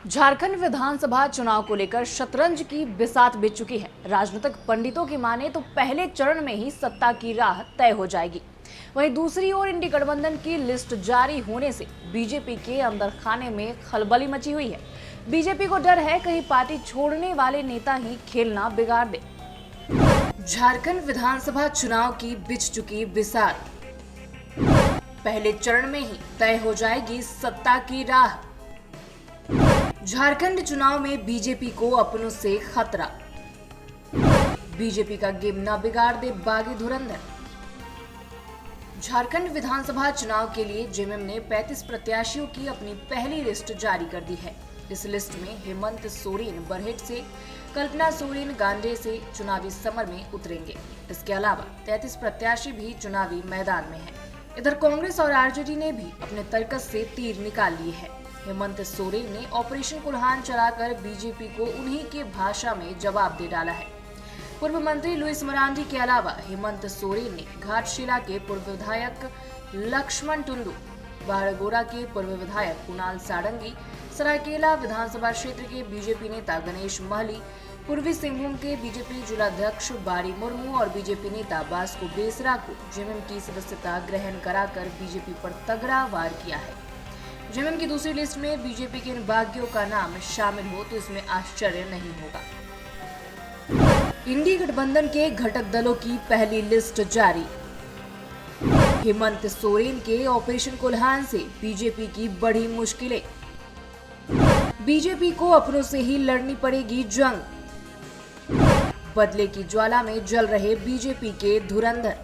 झारखंड विधानसभा चुनाव को लेकर शतरंज की बिसात बिछ चुकी है। राजनीतिक पंडितों की माने तो पहले चरण में ही सत्ता की राह तय हो जाएगी। वहीं दूसरी ओर इंडी गठबंधन की लिस्ट जारी होने से बीजेपी के अंदर खाने में खलबली मची हुई है। बीजेपी को डर है कहीं पार्टी छोड़ने वाले नेता ही खेल ना बिगाड़ दे। झारखंड विधानसभा चुनाव की बिछ चुकी बिसात, पहले चरण में ही तय हो जाएगी सत्ता की राह। झारखंड चुनाव में बीजेपी को अपनों से खतरा, बीजेपी का गेम न बिगाड़ दे बागी धुरंधर। झारखंड विधानसभा चुनाव के लिए जेएमएम ने 35 प्रत्याशियों की अपनी पहली लिस्ट जारी कर दी है। इस लिस्ट में हेमंत सोरेन बरहेट से, कल्पना सोरेन गांधी से चुनावी समर में उतरेंगे। इसके अलावा 33 प्रत्याशी भी चुनावी मैदान में हैं। इधर कांग्रेस और आरजेडी ने भी अपने तर्कस से तीर निकाल लिए हैं। हेमंत सोरेन ने ऑपरेशन कुल्हान चलाकर बीजेपी को उन्हीं की भाषा में जवाब दे डाला है। पूर्व मंत्री लुइस मरांडी के अलावा हेमंत सोरेन ने घाटशिला के पूर्व विधायक लक्ष्मण टुंडू, बाड़गोरा के पूर्व विधायक कुणाल सारंगी, सरायकेला विधानसभा क्षेत्र के बीजेपी नेता गणेश महली, पूर्वी सिंहभूम के बीजेपी जिलाध्यक्ष बारी मुर्मू और बीजेपी नेता बास्को बेसरा को जेएमएम की सदस्यता ग्रहण कराकर बीजेपी पर तगड़ा वार किया है। जेएमएम की दूसरी लिस्ट में बीजेपी के इन बागियों का नाम शामिल हो तो इसमें आश्चर्य नहीं होगा। इंडी गठबंधन के घटक दलों की पहली लिस्ट जारी। हेमंत सोरेन के ऑपरेशन कुल्हान से बीजेपी की बड़ी मुश्किलें, बीजेपी को अपनों से ही लड़नी पड़ेगी जंग। बदले की ज्वाला में जल रहे बीजेपी के धुरंधर।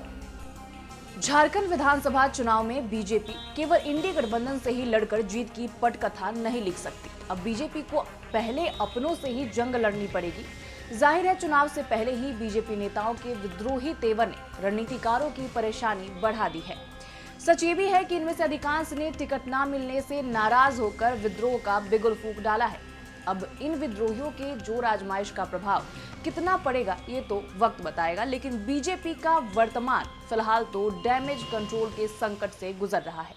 झारखंड विधानसभा चुनाव में बीजेपी केवल इंडी गठबंधन से ही लड़कर जीत की पटकथा नहीं लिख सकती। अब बीजेपी को पहले अपनों से ही जंग लड़नी पड़ेगी। जाहिर है चुनाव से पहले ही बीजेपी नेताओं के विद्रोही तेवर ने रणनीतिकारों की परेशानी बढ़ा दी है। सच ये भी है कि इनमें से अधिकांश ने टिकट न मिलने से नाराज होकर विद्रोह का बिगुल फूंक डाला है। अब इन विद्रोहियों के जोर आजमाइश का प्रभाव कितना पड़ेगा ये तो वक्त बताएगा, लेकिन बीजेपी का वर्तमान फिलहाल तो डैमेज कंट्रोल के संकट से गुजर रहा है।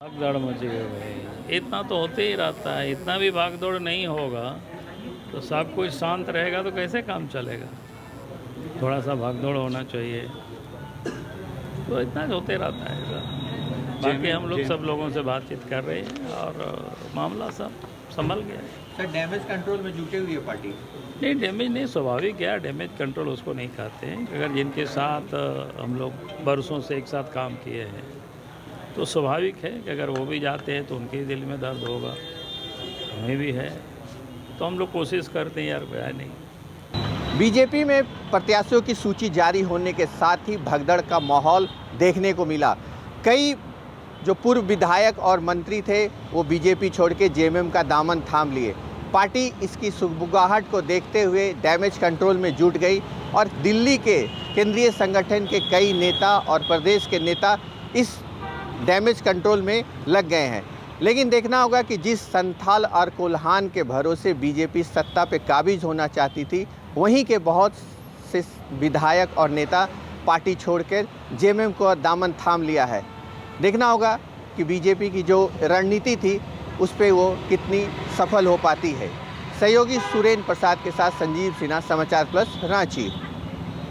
भागदौड़ मची है भाई, इतना तो होते ही रहता है। इतना भी भागदौड़ नहीं होगा तो सब कुछ शांत रहेगा तो कैसे काम चलेगा। थोड़ा सा भागदौड़ होना चाहिए, तो इतना होते रहता है सर। बाकी हम लोग सब लोगों से बातचीत कर रहे हैं और मामला सब संभल गया है। सर डैमेज कंट्रोल में जुटे हुई है पार्टी? नहीं, डैमेज नहीं, स्वाभाविक है। डैमेज कंट्रोल उसको नहीं कहते हैं। अगर जिनके साथ हम लोग बरसों से एक साथ काम किए हैं तो स्वाभाविक है कि अगर वो भी जाते हैं तो उनके दिल में दर्द होगा, हमें भी है। तो हम लोग कोशिश करते हैं यार, है नहीं। बीजेपी में प्रत्याशियों की सूची जारी होने के साथ ही भगदड़ का माहौल देखने को मिला। कई जो पूर्व विधायक और मंत्री थे वो बीजेपी छोड़ के जेएमएम का दामन थाम लिए। पार्टी इसकी सुगबुगाहट को देखते हुए डैमेज कंट्रोल में जुट गई और दिल्ली के केंद्रीय संगठन के कई नेता और प्रदेश के नेता इस डैमेज कंट्रोल में लग गए हैं। लेकिन देखना होगा कि जिस संथाल और कोल्हान के भरोसे बीजेपी सत्ता पे काबिज होना चाहती थी, वहीं के बहुत से विधायक और नेता पार्टी छोड़कर जेएमएम को दामन थाम लिया है। देखना होगा कि बीजेपी की जो रणनीति थी उस पर वो कितनी सफल हो पाती है। सहयोगी सुरेन प्रसाद के साथ संजीव सिन्हा, समाचार प्लस, रांची।